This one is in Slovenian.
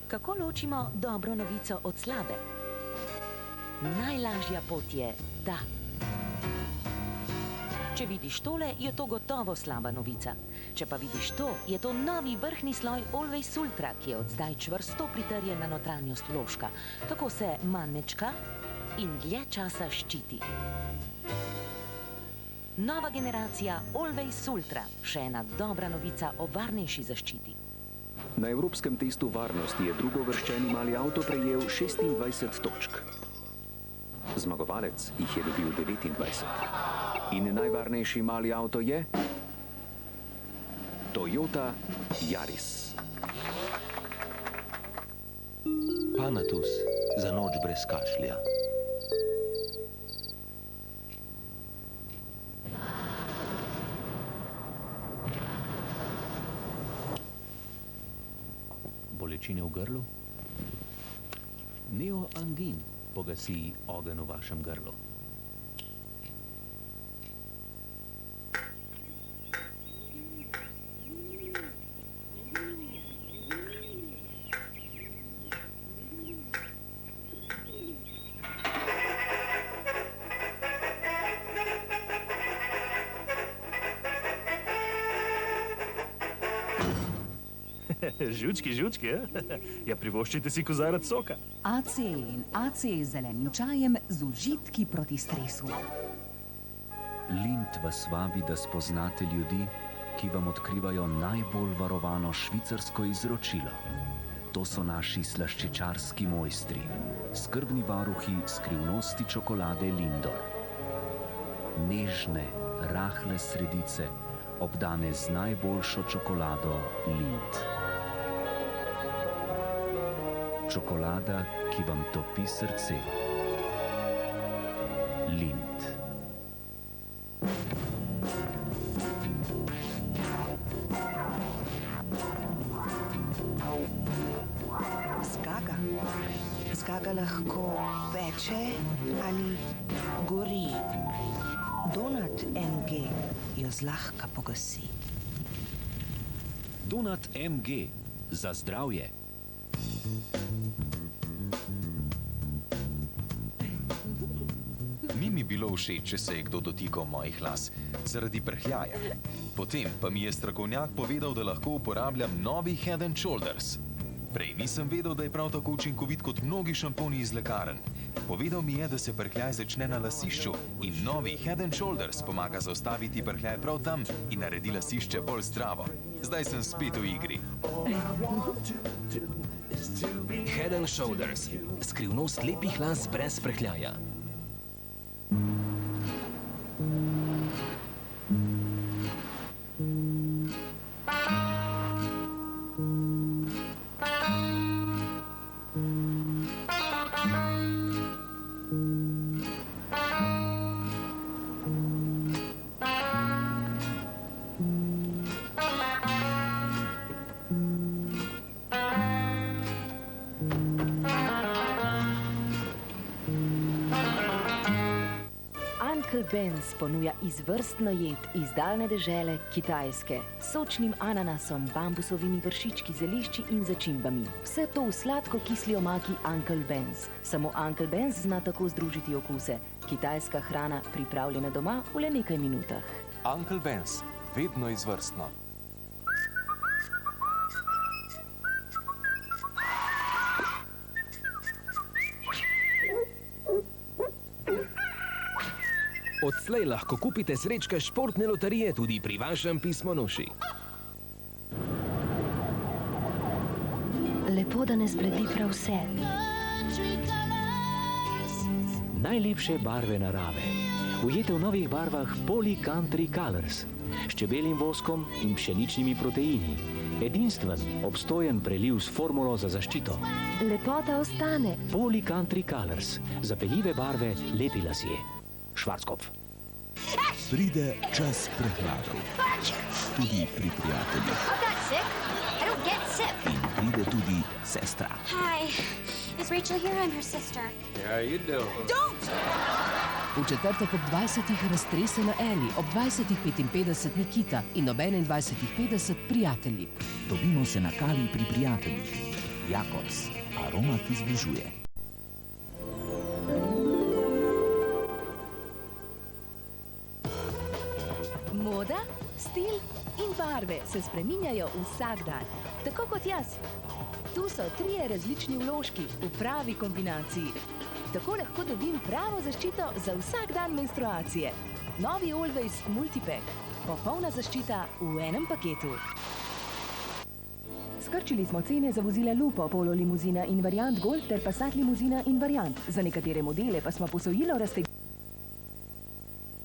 Kako ločimo dobro novico od slabe? Najlažja pot je ta. Če vidiš tole, je to gotovo slaba novica. Če pa vidiš to, je to novi vrhnji sloj Always Ultra, ki je od zdaj čvrsto pritrjen na notranjost vložka. Tako se manj mečka in dlje časa ščiti. Nova generacija Always Ultra, še ena dobra novica o varnejši zaščiti. Na evropskem testu varnosti je drugovrščeni mali avto prejel 26 točk. Zmagovalec jih je dobil 29. In najvarnejši mali avto je Toyota Yaris. Panatus za noč brez kašlja. Bolečine v grlu? Neoangin pogasi ogenj v vašem grlu. Žučki, ja privoščite si kozarec soka. ACE in ACE z zelenim čajem z užitki proti stresu. Lindt vas vabi, da spoznate ljudi, ki vam odkrivajo najbolj varovano švicarsko izročilo. To so naši slaščičarski mojstri, skrbni varuhi skrivnosti čokolade Lindor. Nežne, rahle sredice, obdane z najboljšo čokolado Lindt. Čokolada, ki vam topi srce. Lindt. Zgaga lahko peče ali gori. Donut MG jo zlahka pogasi. Donut MG za zdravje. Ni mi bilo všeč, če se je kdo dotikal mojih las, zaradi prhljaja. Potem pa mi je strokovnjak povedal, da lahko uporabljam novi Head & Shoulders. Prej nisem vedel, da je prav tako učinkovit kot mnogi šamponi iz lekarn. Povedal mi je, da se prhljaj začne na lasišču in novi Head & Shoulders pomaga zaustaviti prhljaj prav tam in naredi lasišče bolj zdravo. Zdaj sem spet v igri. Head & Shoulders. Skrivnost lepih las brez prhljaja. Uncle Ben's ponuja izvrstno jed iz daljne dežele Kitajske s sočnim ananasom, bambusovimi vršički, zelišči in začimbami. Vse to v sladko-kisli omaki Uncle Ben's. Samo Uncle Ben's zna tako združiti okuse. Kitajska hrana pripravljena doma v le nekaj minutah. Uncle Ben's, vedno izvrstno. Odslej lahko kupite srečke športne loterije tudi pri vašem pismonoši. Lepo, da ne zbledi prav vse. Najlepše barve narave, ujete v novih barvah Poly Country Colors, s čebeljim voskom in pšeničnimi proteini. Edinstven, obstojen preliv s formulo za zaščito. Lepota ostane. Poly Country Colors, zapeljive barve, lepi lasje. Schwarzkopf. Pride čas prehladov, tudi pri prijateljih. In pride tudi sestra. Hi, is Rachel here? I'm her sister. Yeah, you do. Don't! V četrtek ob 20. raztresena Eli, ob 20:55 Nikita in ob 21:50 prijatelji. Dobimo se na kali pri prijateljih. Jakobs, aroma, ki zbližuje. Moda, stil in barve se spreminjajo vsak dan, tako kot jaz. Tu so 3 različni vložki v pravi kombinaciji. Tako lahko dobim pravo zaščito za vsak dan menstruacije. Novi Always Multipack. Popolna zaščita v enem paketu. Skrčili smo cene za vozila Lupo, Polo limuzina in variant Golf ter Passat limuzina in variant. Za nekatere modele pa smo posojilo raztegnili.